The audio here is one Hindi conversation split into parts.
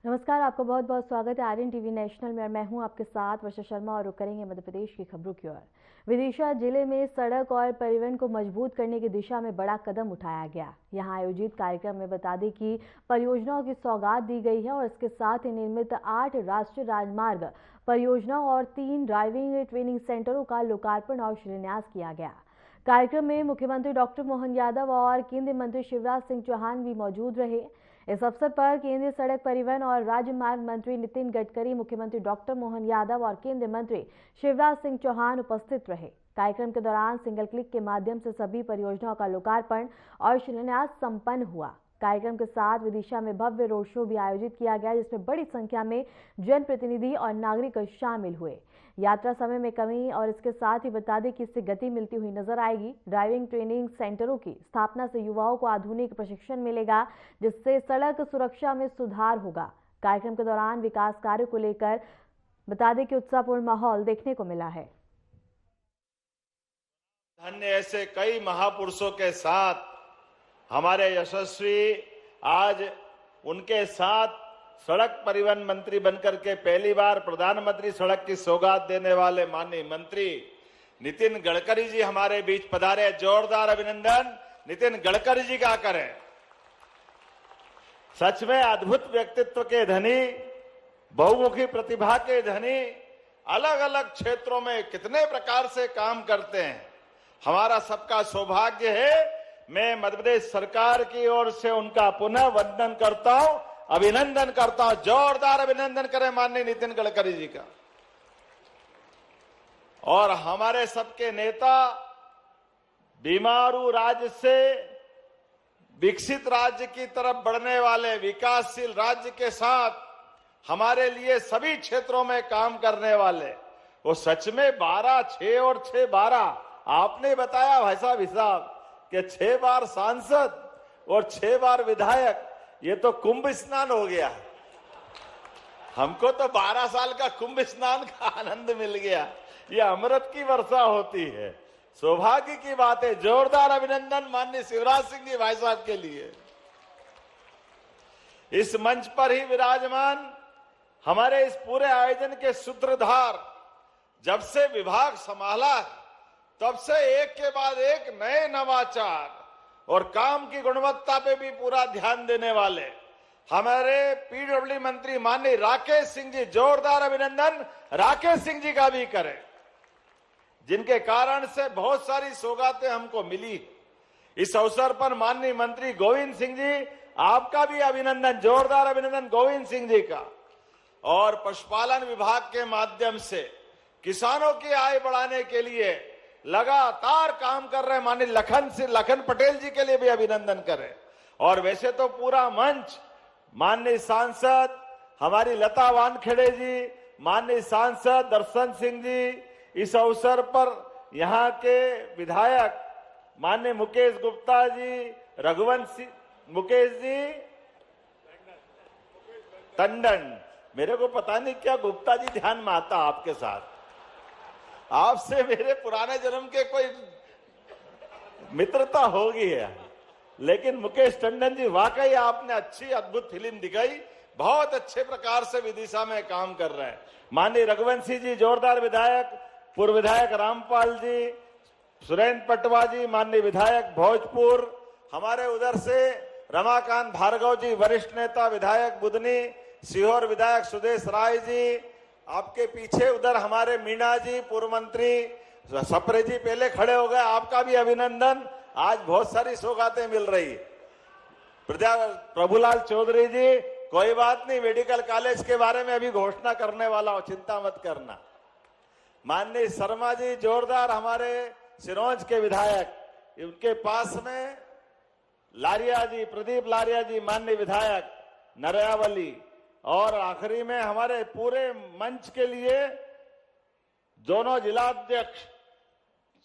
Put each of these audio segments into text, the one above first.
नमस्कार, आपका बहुत बहुत स्वागत है आर्यन टीवी नेशनल में और मैं हूं आपके साथ वर्षा शर्मा और रुक करेंगे मध्य प्रदेश की खबरों की ओर। विदिशा जिले में सड़क और परिवहन को मजबूत करने की दिशा में बड़ा कदम उठाया गया। यहां आयोजित कार्यक्रम में बता दें कि परियोजनाओं की सौगात दी गई है और इसके साथ ही निर्मित 8 राष्ट्रीय राजमार्ग परियोजनाओं और 3 ड्राइविंग ट्रेनिंग सेंटरों का लोकार्पण और शिलान्यास किया गया। कार्यक्रम में मुख्यमंत्री डॉक्टर मोहन यादव और केंद्रीय मंत्री शिवराज सिंह चौहान भी मौजूद रहे। इस अवसर पर केंद्रीय सड़क परिवहन और राजमार्ग मंत्री नितिन गडकरी, मुख्यमंत्री डॉक्टर मोहन यादव और केंद्रीय मंत्री शिवराज सिंह चौहान उपस्थित रहे। कार्यक्रम के दौरान सिंगल क्लिक के माध्यम से सभी परियोजनाओं का लोकार्पण और शिलान्यास संपन्न हुआ। कार्यक्रम के साथ विदिशा में भव्य रोड शो भी आयोजित किया गया, जिसमें बड़ी संख्या में जनप्रतिनिधि और नागरिक शामिल हुए। यात्रा समय में कमी और इसके साथ ही बता दें कि इससे गति मिलती हुई नजर आएगी। ड्राइविंग ट्रेनिंग सेंटरों की स्थापना से युवाओं को आधुनिक प्रशिक्षण मिलेगा, जिससे सड़क सुरक्षा में सुधार होगा। कार्यक्रम के दौरान विकास कार्य को लेकर बता दें कि उत्साहपूर्ण माहौल देखने को मिला है। धन्य ऐसे कई महापुरुषों के साथ हमारे यशस्वी आज उनके साथ सड़क परिवहन मंत्री बनकर के पहली बार प्रधानमंत्री सड़क की सौगात देने वाले माननीय मंत्री नितिन गडकरी जी हमारे बीच पधारे। जोरदार अभिनंदन नितिन गडकरी जी का करें। सच में अद्भुत व्यक्तित्व के धनी, बहुमुखी प्रतिभा के धनी, अलग अलग क्षेत्रों में कितने प्रकार से काम करते हैं। हमारा सबका सौभाग्य है। मैं मध्य प्रदेश सरकार की ओर से उनका पुनः वंदन करता हूं, अभिनंदन करता हूं। जोरदार अभिनंदन करें माननीय नितिन गडकरी जी का। और हमारे सबके नेता बीमारू राज्य से विकसित राज्य की तरफ बढ़ने वाले, विकासशील राज्य के साथ हमारे लिए सभी क्षेत्रों में काम करने वाले, वो सच में 12, 6 और 6, 12 आपने बताया भाई साहब हिसाब कि 6 बार सांसद और 6 बार विधायक, ये तो कुंभ स्नान हो गया। हमको तो 12 साल का कुंभ स्नान का आनंद मिल गया। ये अमृत की वर्षा होती है, सौभाग्य की बात है। जोरदार अभिनंदन माननीय शिवराज सिंह जी भाई साहब के लिए। इस मंच पर ही विराजमान हमारे इस पूरे आयोजन के सूत्रधार, जब से विभाग संभाला तब से एक के बाद एक नए नवाचार और काम की गुणवत्ता पे भी पूरा ध्यान देने वाले हमारे पीडब्ल्यू मंत्री माननीय राकेश सिंह जी, जोरदार अभिनंदन राकेश सिंह जी का भी करें, जिनके कारण से बहुत सारी सौगातें हमको मिली। इस अवसर पर माननीय मंत्री गोविंद सिंह जी, आपका भी अभिनंदन, जोरदार अभिनंदन गोविंद सिंह जी का। और पशुपालन विभाग के माध्यम से किसानों की आय बढ़ाने के लिए लगातार काम कर रहे माननीय लखन पटेल जी के लिए भी अभिनंदन करें। और वैसे तो पूरा मंच माननीय सांसद हमारी लता वानखेड़े जी, माननीय सांसद दर्शन सिंह जी, इस अवसर पर यहाँ के विधायक माननीय मुकेश गुप्ता जी, रघुवंश मुकेश जी टंडन, मेरे को पता नहीं क्या गुप्ता जी ध्यान में आता आपके साथ, आपसे मेरे पुराने जन्म के कोई मित्रता होगी है। लेकिन मुकेश टंडन जी, वाकई आपने अच्छी अद्भुत फिल्म दिखाई, बहुत अच्छे प्रकार से विदिशा में काम कर रहे हैं। माननीय रघुवंशी जी, जोरदार विधायक, पूर्व विधायक रामपाल जी, सुरेंद्र पटवा जी, माननीय विधायक भोजपुर, हमारे उधर से रमाकांत भार्गव जी, वरिष्ठ नेता विधायक बुधनी, सीहोर विधायक सुदेश राय जी, आपके पीछे उधर हमारे मीणा जी, पूर्व मंत्री सप्रे जी पहले खड़े हो गए, आपका भी अभिनंदन। आज बहुत सारी सौगातें मिल रही। प्रभुलाल चौधरी जी, कोई बात नहीं, मेडिकल कॉलेज के बारे में अभी घोषणा करने वाला हूं, चिंता मत करना। माननीय शर्मा जी, जोरदार हमारे सिरोंज के विधायक, उनके पास में लारिया जी, प्रदीप लारिया जी, माननीय विधायक नरयावली। और आखिरी में हमारे पूरे मंच के लिए दोनों जिलाध्यक्ष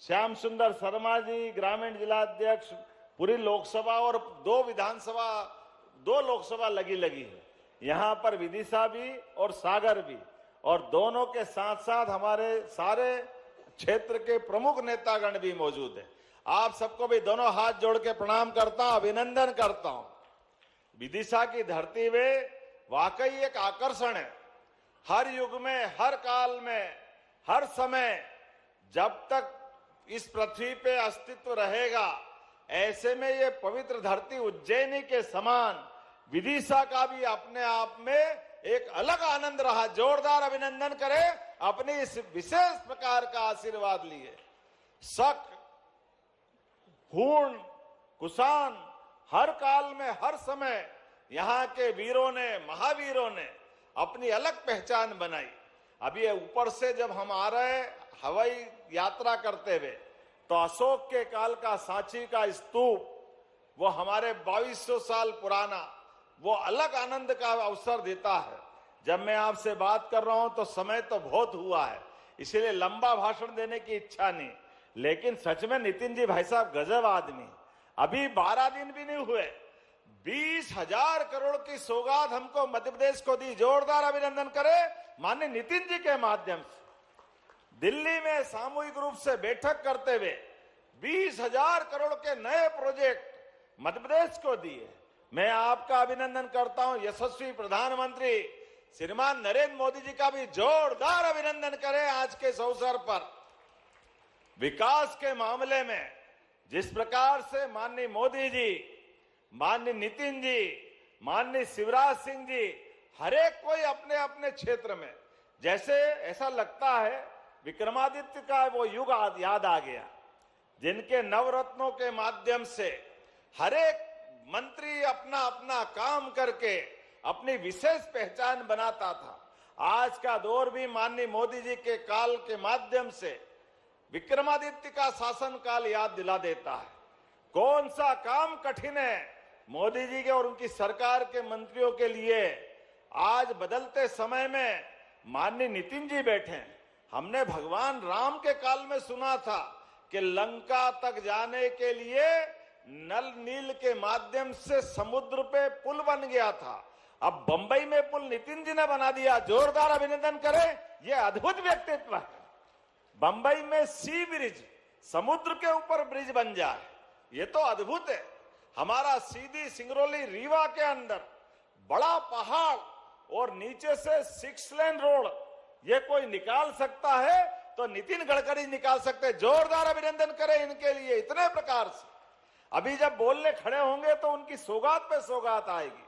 श्याम सुंदर शर्मा जी, ग्रामीण जिलाध्यक्ष, पूरी लोकसभा और 2 लोकसभा लगी है, यहां पर विदिशा भी और सागर भी, और दोनों के साथ साथ हमारे सारे क्षेत्र के प्रमुख नेतागण भी मौजूद है। आप सबको भी दोनों हाथ जोड़ के प्रणाम करता हूं, अभिनंदन करता हूं। विदिशा की धरती में वाकई एक आकर्षण है। हर युग में, हर काल में, हर समय, जब तक इस पृथ्वी पे अस्तित्व रहेगा, ऐसे में ये पवित्र धरती उज्जैनी के समान विदिशा का भी अपने आप में एक अलग आनंद रहा। जोरदार अभिनंदन करें अपनी इस विशेष प्रकार का आशीर्वाद लिए। शक, हूण, कुशान, हर काल में, हर समय यहाँ के वीरों ने, महावीरों ने अपनी अलग पहचान बनाई। अभी ऊपर से जब हम आ रहे हवाई यात्रा करते हुए, तो अशोक के काल का सांची का स्तूप, वो हमारे 2200 साल पुराना, वो अलग आनंद का अवसर देता है। जब मैं आपसे बात कर रहा हूं तो समय तो बहुत हुआ है, इसीलिए लंबा भाषण देने की इच्छा नहीं। लेकिन सच में नितिन जी भाई साहब गजब आदमी। अभी 12 दिन भी नहीं हुए, 20,000 करोड़ की सौगात हमको मध्य प्रदेश को दी। जोरदार अभिनंदन करें माननीय नितिन जी के माध्यम से। दिल्ली में सामूहिक रूप से बैठक करते हुए 20,000 करोड़ के नए प्रोजेक्ट मध्य प्रदेश को दिए। मैं आपका अभिनंदन करता हूं। यशस्वी प्रधानमंत्री श्रीमान नरेंद्र मोदी जी का भी जोरदार अभिनंदन करें आज के इस अवसर पर। विकास के मामले में जिस प्रकार से माननीय मोदी जी, माननीय नितिन जी, माननीय शिवराज सिंह जी, हर एक कोई अपने अपने क्षेत्र में, जैसे ऐसा लगता है विक्रमादित्य का वो युग याद आ गया, जिनके नवरत्नों के माध्यम से हर एक मंत्री अपना अपना काम करके अपनी विशेष पहचान बनाता था। आज का दौर भी माननीय मोदी जी के काल के माध्यम से विक्रमादित्य का शासन काल याद दिला देता है। कौन सा काम कठिन है मोदी जी के और उनकी सरकार के मंत्रियों के लिए। आज बदलते समय में माननीय नितिन जी बैठे हैं। हमने भगवान राम के काल में सुना था कि लंका तक जाने के लिए नल नील के माध्यम से समुद्र पे पुल बन गया था। अब बंबई में पुल नितिन जी ने बना दिया। जोरदार अभिनंदन करें, यह अद्भुत व्यक्तित्व है। बंबई में सी ब्रिज, समुद्र के ऊपर ब्रिज बन जाए, ये तो अद्भुत है। हमारा सीधी सिंगरौली रीवा के अंदर बड़ा पहाड़ और नीचे से 6 लेन रोड, ये कोई निकाल सकता है तो नितिन गडकरी निकाल सकते हैं। जोरदार अभिनंदन करें इनके लिए। इतने प्रकार से अभी जब बोलने खड़े होंगे तो उनकी सौगात पे सौगात आएगी।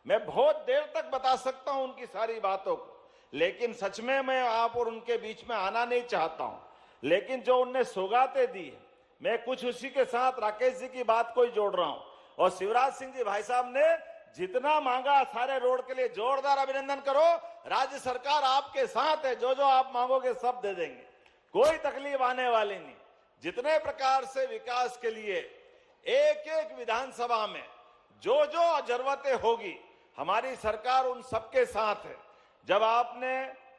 मैं बहुत देर तक बता सकता हूं उनकी सारी बातों को, लेकिन सच में मैं आप और उनके बीच में आना नहीं चाहता हूं। लेकिन जो उनने सौगातें दी है, मैं कुछ उसी के साथ राकेश जी की बात को ही जोड़ रहा हूं। और शिवराज सिंह जी भाई साहब ने जितना मांगा सारे रोड के लिए, जोरदार अभिनंदन करो। राज्य सरकार आपके साथ है, जो जो आप मांगोगे सब दे देंगे, कोई तकलीफ आने वाली नहीं। जितने प्रकार से विकास के लिए एक एक विधानसभा में जो जो जरूरतें होगी, हमारी सरकार उन सबके साथ है। जब आपने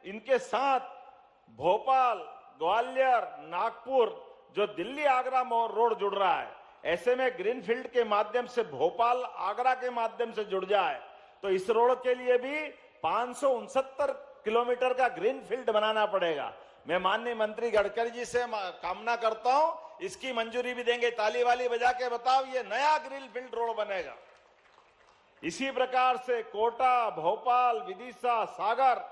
इनके साथ भोपाल, ग्वालियर, नागपुर, जो दिल्ली आगरा रोड जुड़ रहा है, ऐसे में ग्रीनफील्ड के माध्यम से भोपाल आगरा के माध्यम से जुड़ जाए तो इस रोड के लिए भी 569 किलोमीटर का ग्रीनफील्ड बनाना पड़ेगा। मैं माननीय मंत्री गडकरी जी से कामना करता हूं, इसकी मंजूरी भी देंगे। ताली वाली बजा के बताओ, ये नया ग्रीनफील्ड रोड बनेगा। इसी प्रकार से कोटा, भोपाल, विदिशा, सागर,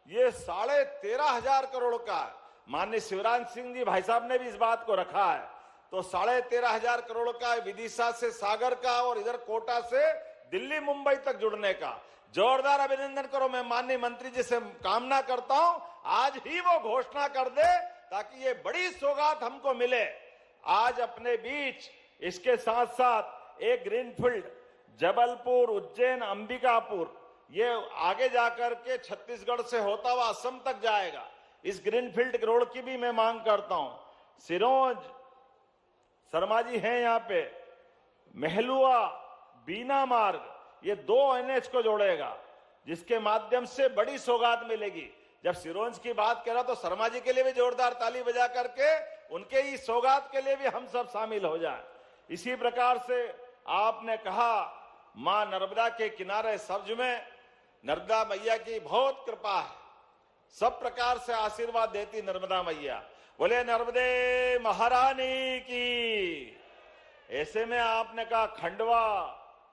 ये 13,500 करोड़ का है। माननीय शिवराज सिंह जी भाई साहब ने भी इस बात को रखा है, तो 13,500 करोड़ का विदिशा से सागर का और इधर कोटा से दिल्ली मुंबई तक जुड़ने का। जोरदार अभिनंदन करो। मैं माननीय मंत्री जी से कामना करता हूं आज ही वो घोषणा कर दे ताकि ये बड़ी सौगात हमको मिले। आज अपने बीच इसके साथ साथ एक ग्रीनफील्ड जबलपुर, उज्जैन, अंबिकापुर, ये आगे जाकर के छत्तीसगढ़ से होता हुआ असम तक जाएगा। इस ग्रीनफील्ड रोड की भी मैं मांग करता हूं। सिरोंज, शर्मा जी हैं यहाँ पे, महलुआ, बीना मार्ग, ये 2 NH को जोड़ेगा, जिसके माध्यम से बड़ी सौगात मिलेगी। जब सिरोंज की बात करा तो शर्मा जी के लिए भी जोरदार ताली बजा करके उनके ही सौगात के लिए भी हम सब शामिल हो जाएं। इसी प्रकार से आपने कहा मां नर्मदा के किनारे सब्ज में नर्मदा मैया की बहुत कृपा है, सब प्रकार से आशीर्वाद देती नर्मदा मैया। बोले नर्मदे महारानी की। ऐसे में आपने कहा खंडवा,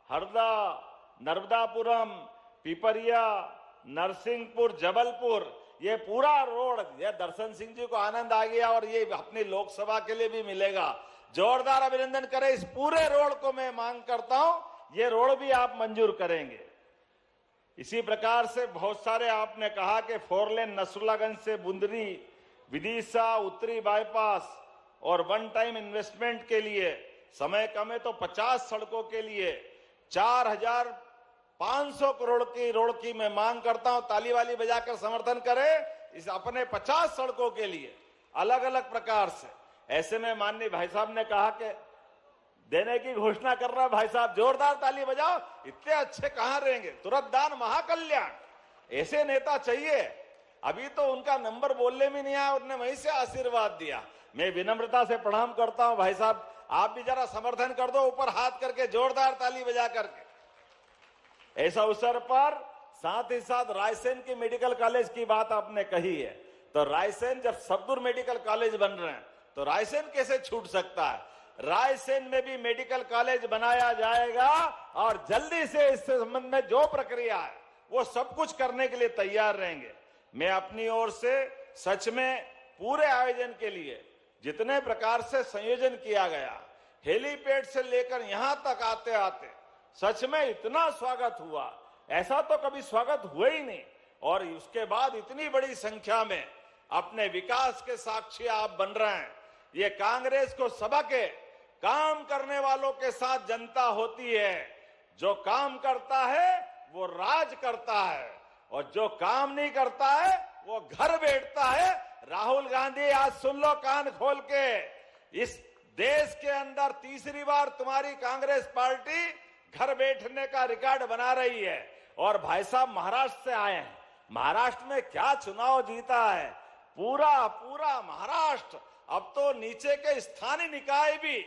हरदा, नर्मदापुरम, पिपरिया, नरसिंहपुर, जबलपुर, ये पूरा रोड, ये दर्शन सिंह जी को आनंद आ गया और ये अपनी लोकसभा के लिए भी मिलेगा। जोरदार अभिनंदन करें। इस पूरे रोड को मैं मांग करता हूं, ये रोड भी आप मंजूर करेंगे। इसी प्रकार से बहुत सारे आपने कहा कि 4 लेन नसरुल्लागंज से बुंदरी, विदिशा, उत्तरी बाईपास और वन टाइम इन्वेस्टमेंट के लिए समय कम है तो 50 सड़कों के लिए 4,500 करोड़ की रोड की मैं मांग करता हूं। ताली वाली बजाकर समर्थन करें इस अपने 50 सड़कों के लिए अलग अलग प्रकार से। ऐसे में माननीय भाई साहब ने कहा कि देने की घोषणा कर रहा है भाई साहब, जोरदार ताली बजाओ। इतने अच्छे कहां रहेंगे? तुरंत दान महाकल्याण, ऐसे नेता चाहिए। अभी तो उनका नंबर बोलने में नहीं आया, उन्होंने वहीं से आशीर्वाद दिया। मैं विनम्रता से प्रणाम करता हूं भाई साहब, आप भी जरा समर्थन कर दो, ऊपर हाथ करके जोरदार ताली बजा करके। ऐसा अवसर पर साथ ही साथ रायसेन की मेडिकल कॉलेज की बात आपने कही है, तो रायसेन जब सबदुर मेडिकल कॉलेज बन रहे हैं तो रायसेन कैसे छूट सकता है? रायसेन में भी मेडिकल कॉलेज बनाया जाएगा और जल्दी से इस संबंध में जो प्रक्रिया है वो सब कुछ करने के लिए तैयार रहेंगे। मैं अपनी ओर से सच में पूरे आयोजन के लिए जितने प्रकार से संयोजन किया गया, हेलीपैड से लेकर यहां तक आते आते सच में इतना स्वागत हुआ, ऐसा तो कभी स्वागत हुआ ही नहीं। और उसके बाद इतनी बड़ी संख्या में अपने विकास के साक्षी आप बन रहे हैं। ये कांग्रेस को सबक है, काम करने वालों के साथ जनता होती है। जो काम करता है वो राज करता है और जो काम नहीं करता है वो घर बैठता है। राहुल गांधी, आज सुन लो कान खोल के, इस देश के अंदर तीसरी बार तुम्हारी कांग्रेस पार्टी घर बैठने का रिकॉर्ड बना रही है। और भाई साहब महाराष्ट्र से आए हैं, महाराष्ट्र में क्या चुनाव जीता है, पूरा पूरा महाराष्ट्र। अब तो नीचे के स्थानीय निकाय भी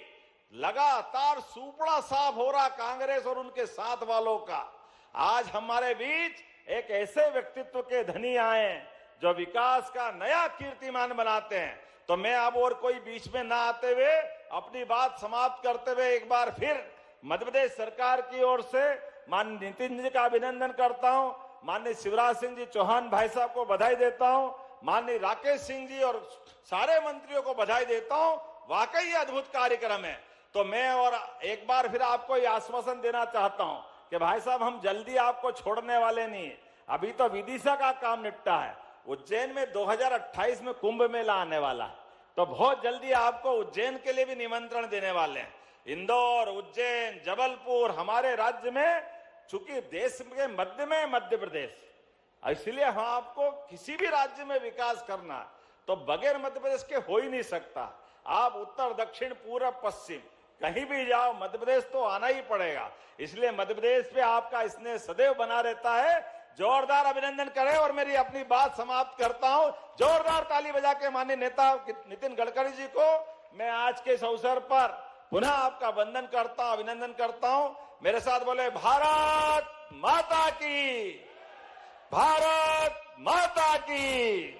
लगातार सुपड़ा साफ हो रहा कांग्रेस और उनके साथ वालों का। आज हमारे बीच एक ऐसे व्यक्तित्व के धनी आए जो विकास का नया कीर्तिमान बनाते हैं। तो मैं अब और कोई बीच में ना आते हुए अपनी बात समाप्त करते हुए एक बार फिर मध्य प्रदेश सरकार की ओर से माननीय नितिन जी का अभिनंदन करता हूं, माननीय शिवराज सिंह जी चौहान भाई साहब को बधाई देता हूं, माननीय राकेश सिंह जी और सारे मंत्रियों को बधाई देता हूं। वाकई अद्भुत कार्यक्रम है। तो मैं और एक बार फिर आपको ये आश्वासन देना चाहता हूं कि भाई साहब हम जल्दी आपको छोड़ने वाले नहीं। अभी तो विदिशा का काम निपटा है, उज्जैन में 2028 में कुंभ मेला आने वाला है, तो बहुत जल्दी आपको उज्जैन के लिए भी निमंत्रण देने वाले हैं। इंदौर, उज्जैन, जबलपुर हमारे राज्य में, चूंकि देश के मध्य में मध्य प्रदेश, इसलिए हम आपको किसी भी राज्य में विकास करना तो बगैर मध्य प्रदेश के हो ही नहीं सकता। आप उत्तर, दक्षिण, पूरब, पश्चिम कहीं भी जाओ, मध्य प्रदेश तो आना ही पड़ेगा। इसलिए मध्य प्रदेश पे आपका स्नेह सदैव बना रहता है। जोरदार अभिनंदन करें और मेरी अपनी बात समाप्त करता हूं। जोरदार ताली बजा के माननीय नेता नितिन गडकरी जी को मैं आज के इस अवसर पर पुनः आपका वंदन करता हूं, अभिनंदन करता हूं। मेरे साथ बोले भारत माता की, भारत माता की।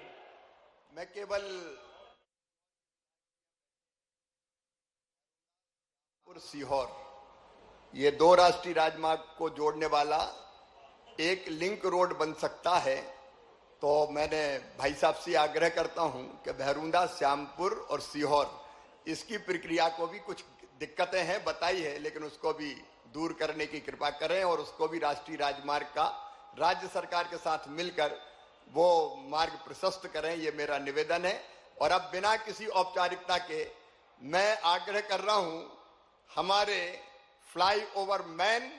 मैं केवल सीहोर, ये 2 राष्ट्रीय राजमार्ग को जोड़ने वाला एक लिंक रोड बन सकता है। तो मैंने भाई साहब से आग्रह करता हूं कि भैरूंदा, श्यामपुर और सीहोर, इसकी प्रक्रिया को भी कुछ दिक्कतें हैं बताई है, लेकिन उसको भी दूर करने की कृपा करें और उसको भी राष्ट्रीय राजमार्ग का राज्य सरकार के साथ मिलकर वो मार्ग प्रशस्त करें, ये मेरा निवेदन है। और अब बिना किसी औपचारिकता के मैं आग्रह कर रहा हूं, हमारे फ्लाईओवर मैन,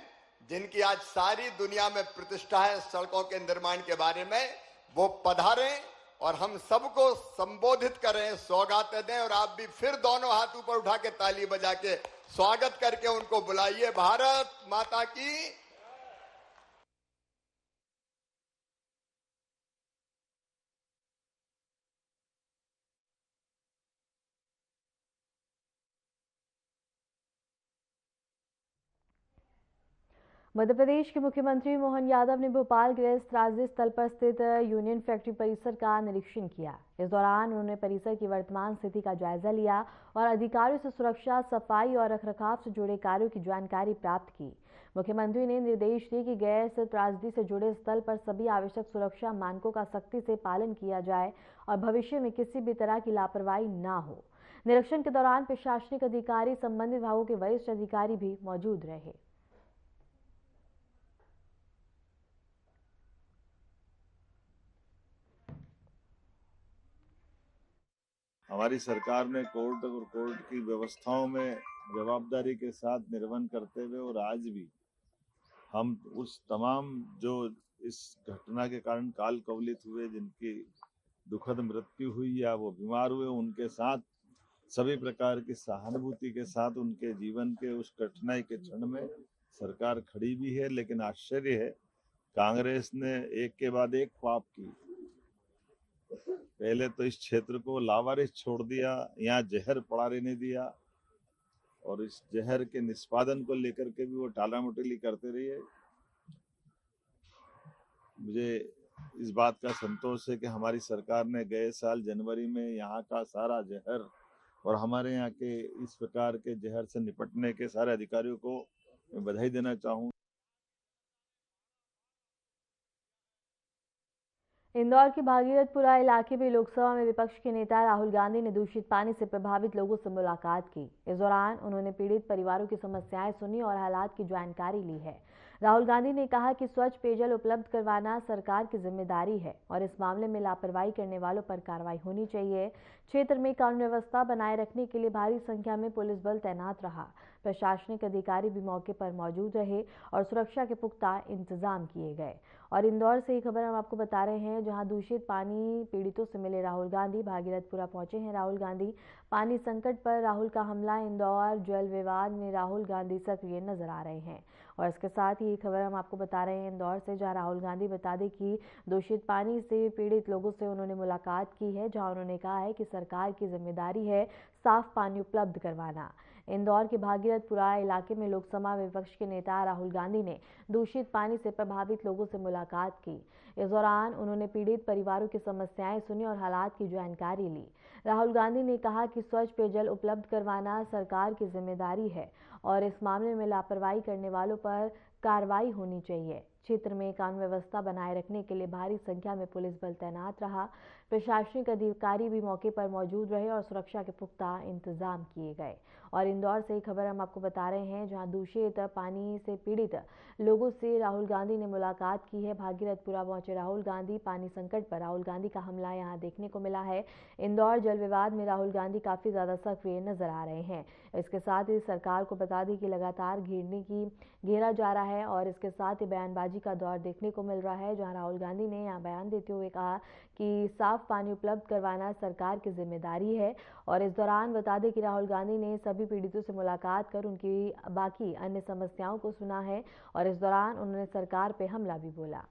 जिनकी आज सारी दुनिया में प्रतिष्ठा है सड़कों के निर्माण के बारे में, वो पधारें और हम सबको संबोधित करें, सौगातें दें। और आप भी फिर दोनों हाथ ऊपर उठा के ताली बजा के स्वागत करके उनको बुलाइए। भारत माता की। मध्य प्रदेश के मुख्यमंत्री मोहन यादव ने भोपाल गृह राज्य स्थल पर स्थित यूनियन फैक्ट्री परिसर का निरीक्षण किया। इस दौरान उन्होंने परिसर की वर्तमान स्थिति का जायजा लिया और अधिकारियों से सुरक्षा, सफाई और रखरखाव से जुड़े कार्यों की जानकारी प्राप्त की। मुख्यमंत्री ने निर्देश दिए कि गैस त्रासदी से जुड़े स्थल पर सभी आवश्यक सुरक्षा मानकों का सख्ती से पालन किया जाए और भविष्य में किसी भी तरह की लापरवाही ना हो। निरीक्षण के दौरान प्रशासनिक अधिकारी, संबंधित विभागों के वरिष्ठ अधिकारी भी मौजूद रहे। हमारी सरकार ने कोर्ट और कोर्ट की व्यवस्थाओं में जवाबदारी के साथ निर्वहन करते हुए और आज भी हम उस तमाम जो इस घटना के कारण काल कवलित हुए, जिनकी दुखद मृत्यु हुई या वो बीमार हुए, उनके साथ सभी प्रकार की सहानुभूति के साथ उनके जीवन के उस कठिनाई के क्षण में सरकार खड़ी भी है। लेकिन आश्चर्य है, कांग्रेस ने एक के बाद एक पाप की। पहले तो इस क्षेत्र को लावारिस छोड़ दिया, यहाँ जहर पड़ा रहने दिया और इस जहर के निष्पादन को लेकर के भी वो टालामटोली करते रहे। मुझे इस बात का संतोष है कि हमारी सरकार ने गए साल जनवरी में यहाँ का सारा जहर और हमारे यहाँ के इस प्रकार के जहर से निपटने के सारे अधिकारियों को मैं बधाई देना चाहूँ। इंदौर के भागीरथपुरा इलाके में लोकसभा में विपक्ष के नेता राहुल गांधी ने दूषित पानी से प्रभावित लोगों से मुलाकात की। इस दौरान उन्होंने पीड़ित परिवारों की समस्याएं सुनी और हालात की जानकारी ली है। राहुल गांधी ने कहा कि स्वच्छ पेयजल उपलब्ध करवाना सरकार की जिम्मेदारी है और इस मामले में लापरवाही करने वालों पर कार्रवाई होनी चाहिए। क्षेत्र में कानून व्यवस्था बनाए रखने के लिए भारी संख्या में पुलिस बल तैनात रहा। प्रशासनिक अधिकारी भी मौके पर मौजूद रहे और सुरक्षा के पुख्ता इंतजाम किए गए। और इंदौर से ये खबर हम आपको बता रहे हैं, जहां दूषित पानी पीड़ितों से मिले राहुल गांधी भागीरथपुरा पहुंचे हैं। राहुल गांधी, पानी संकट पर राहुल का हमला, इंदौर जल विवाद में राहुल गांधी सक्रिय नजर आ रहे हैं। और इसके साथ ही ये खबर हम आपको बता रहे हैं इंदौर से, जहां राहुल गांधी बता दें कि दूषित पानी से पीड़ित लोगों से उन्होंने मुलाकात की है, जहां उन्होंने कहा है कि सरकार की जिम्मेदारी है साफ पानी उपलब्ध करवाना। इंदौर के भागीरथपुरा इलाके में लोकसभा विपक्ष के नेता राहुल गांधी ने दूषित पानी से प्रभावित लोगों से मुलाकात की। इस दौरान उन्होंने पीड़ित परिवारों की समस्याएं सुनी और हालात की जानकारी ली। राहुल गांधी ने कहा कि स्वच्छ पेयजल उपलब्ध करवाना सरकार की जिम्मेदारी है और इस मामले में लापरवाही करने वालों पर कार्रवाई होनी चाहिए। क्षेत्र में कानून व्यवस्था बनाए रखने के लिए भारी संख्या में पुलिस बल तैनात रहा। प्रशासनिक अधिकारी भी मौके पर मौजूद रहे और सुरक्षा के पुख्ता इंतजाम किए गए। और इंदौर से खबर हम आपको बता रहे हैं, जहां दूषित पानी से पीड़ित लोगों से राहुल गांधी ने मुलाकात की है। भागीरथपुरा पहुंचे राहुल गांधी, पानी संकट पर राहुल गांधी का हमला यहां देखने को मिला है। इंदौर जल विवाद में राहुल गांधी काफी ज्यादा सक्रिय नजर आ रहे हैं। इसके साथ ही सरकार को बता दें कि लगातार घेरा जा रहा है और इसके साथ ही बयानबाजी का दौर देखने को मिल रहा है, जहां राहुल गांधी ने यहां बयान देते हुए कहा कि साफ पानी उपलब्ध करवाना सरकार की जिम्मेदारी है। और इस दौरान बता दें कि राहुल गांधी ने सभी पीड़ितों से मुलाकात कर उनकी बाकी अन्य समस्याओं को सुना है और इस दौरान उन्होंने सरकार पे हमला भी बोला।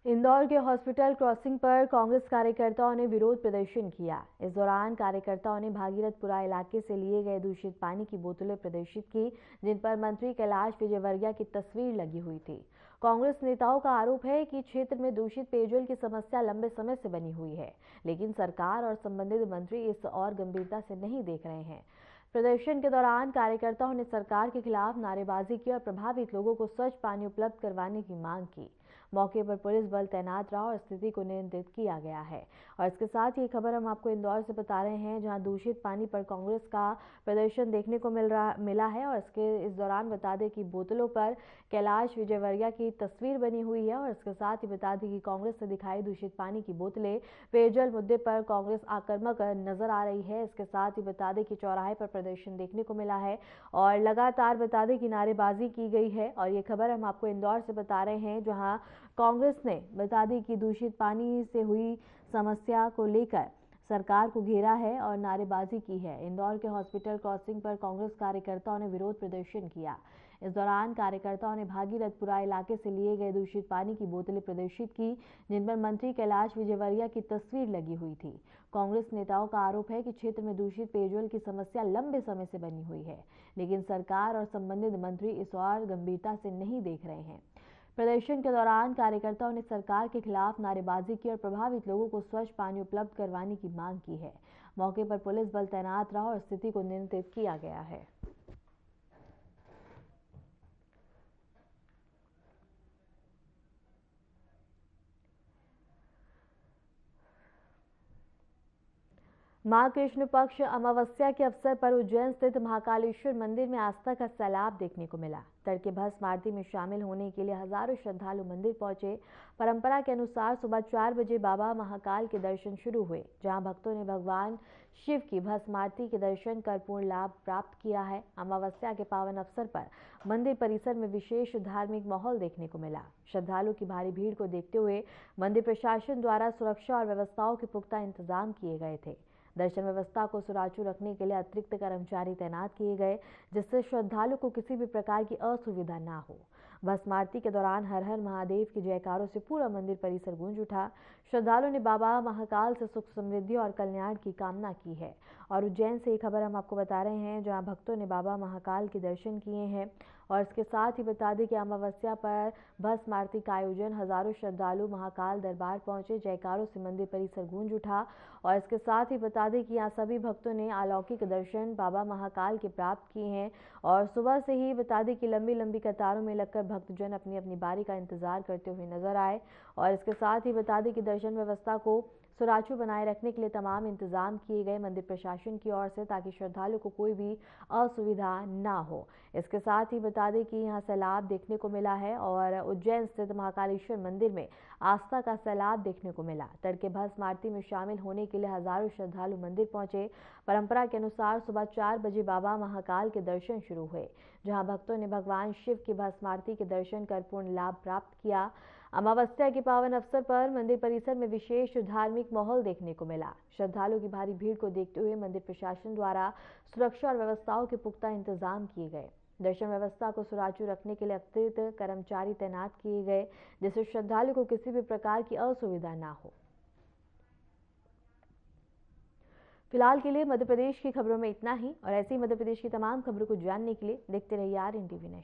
इंदौर के हॉस्पिटल क्रॉसिंग पर कांग्रेस कार्यकर्ताओं ने विरोध प्रदर्शन किया। इस दौरान कार्यकर्ताओं ने भागीरथपुरा इलाके से लिए गए दूषित पानी की बोतलें प्रदर्शित की, जिन पर मंत्री कैलाश विजयवर्गीय की तस्वीर लगी हुई थी। कांग्रेस नेताओं का आरोप है कि क्षेत्र में दूषित पेयजल की समस्या लंबे समय से बनी हुई है, लेकिन सरकार और संबंधित मंत्री इस और गंभीरता से नहीं देख रहे हैं। प्रदर्शन के दौरान कार्यकर्ताओं ने सरकार के खिलाफ नारेबाजी की और प्रभावित लोगों को स्वच्छ पानी उपलब्ध करवाने की मांग की। मौके पर पुलिस बल तैनात रहा और स्थिति को नियंत्रित किया गया है। और इसके साथ ही खबर हम आपको इंदौर से बता रहे हैं, जहां दूषित पानी पर कांग्रेस का प्रदर्शन देखने को मिला है और इस दौरान बता दें कि बोतलों पर कैलाश विजयवर्गीय की तस्वीर बनी हुई है। और इसके साथ ही बता दें कि कांग्रेस से दिखाई दूषित पानी की बोतलें पेयजल मुद्दे पर कांग्रेस आक्रामक नजर आ रही है। इसके साथ ही बता दें कि चौराहे पर प्रदर्शन देखने को मिला है और लगातार बता दें कि नारेबाजी की गई है। और ये खबर हम आपको इंदौर से बता रहे हैं, जहां कांग्रेस ने बता दी कि दूषित पानी से हुई समस्या को लेकर सरकार को घेरा है और नारेबाजी की है। इंदौर के हॉस्पिटल क्रॉसिंग पर कांग्रेस कार्यकर्ताओं ने विरोध प्रदर्शन किया। इस दौरान कार्यकर्ताओं ने भागीरथपुरा इलाके से लिए गए दूषित पानी की बोतलें प्रदर्शित की, जिन पर मंत्री कैलाश विजयवर्गीय की तस्वीर लगी हुई थी। कांग्रेस नेताओं का आरोप है कि क्षेत्र में दूषित पेयजल की समस्या लंबे समय से बनी हुई है, लेकिन सरकार और संबंधित मंत्री इस और गंभीरता से नहीं देख रहे हैं। प्रदर्शन के दौरान कार्यकर्ताओं ने सरकार के खिलाफ नारेबाजी की और प्रभावित लोगों को स्वच्छ पानी उपलब्ध करवाने की मांग की है। मौके पर पुलिस बल तैनात रहा और स्थिति को नियंत्रित किया गया है। मां कृष्ण पक्ष अमावस्या के अवसर पर उज्जैन स्थित महाकालेश्वर मंदिर में आस्था का सैलाब देखने को मिला। तड़के भस्म आरती में शामिल होने के लिए हजारों श्रद्धालु मंदिर पहुंचे। परंपरा के अनुसार सुबह 4 बजे बाबा महाकाल के दर्शन शुरू हुए, जहां भक्तों ने भगवान शिव की भस्म आरती के दर्शन कर पूर्ण लाभ प्राप्त किया है। अमावस्या के पावन अवसर पर मंदिर परिसर में विशेष धार्मिक माहौल देखने को मिला। श्रद्धालु की भारी भीड़ को देखते हुए मंदिर प्रशासन द्वारा सुरक्षा और व्यवस्थाओं के पुख्ता इंतजाम किए गए थे। दर्शन व्यवस्था को सुचारू रखने के लिए अतिरिक्त कर्मचारी तैनात किए गए, जिससे श्रद्धालु को किसी भी प्रकार की असुविधा ना हो। भस्म आरती के दौरान हर हर महादेव के जयकारों से पूरा मंदिर परिसर गूंज उठा। श्रद्धालुओं ने बाबा महाकाल से सुख समृद्धि और कल्याण की कामना की है। और उज्जैन से ये खबर हम आपको बता रहे हैं, जहां भक्तों ने बाबा महाकाल के दर्शन किए हैं। और इसके साथ ही बता दें कि अमावस्या पर भस्म आरती का आयोजन हजारों श्रद्धालु महाकाल दरबार पहुंचे। जयकारों से मंदिर परिसर गूंज उठा। और इसके साथ ही बता दें कि यहाँ सभी भक्तों ने अलौकिक दर्शन बाबा महाकाल के प्राप्त किए हैं। और सुबह से ही बता दें कि लंबी लंबी कतारों में लगकर भक्तजन अपनी अपनी बारी का इंतजार करते हुए नजर आए। और इसके साथ ही बता दें कि दर्शन व्यवस्था को सुचारू बनाए रखने के लिए तमाम इंतजाम किए गए मंदिर प्रशासन की ओर से, ताकि श्रद्धालु को कोई भी असुविधा ना हो। इसके साथ ही बता दें कि यहाँ सैलाब देखने को मिला है और उज्जैन स्थित महाकालेश्वर मंदिर में आस्था का सैलाब देखने को मिला। तड़के भस्म आरती में शामिल होने के लिए हजारों श्रद्धालु मंदिर पहुंचे। परंपरा के अनुसार सुबह 4 बजे बाबा महाकाल के दर्शन शुरू हुए, जहां भक्तों ने भगवान शिव की भस्म आरती के दर्शन कर पूर्ण लाभ प्राप्त किया। अमावस्या के पावन अवसर पर मंदिर परिसर में विशेष धार्मिक माहौल देखने को मिला। श्रद्धालुओं की भारी भीड़ को देखते हुए मंदिर प्रशासन द्वारा सुरक्षा और व्यवस्थाओं के पुख्ता इंतजाम किए गए। दर्शन व्यवस्था को सुचारू रखने के लिए अतिरिक्त कर्मचारी तैनात किए गए, जिससे श्रद्धालु को किसी भी प्रकार की असुविधा ना हो। फिलहाल के लिए मध्य प्रदेश की खबरों में इतना ही, और ऐसी मध्य प्रदेश की तमाम खबरों को जानने के लिए देखते रहिए RNTV नेशनल।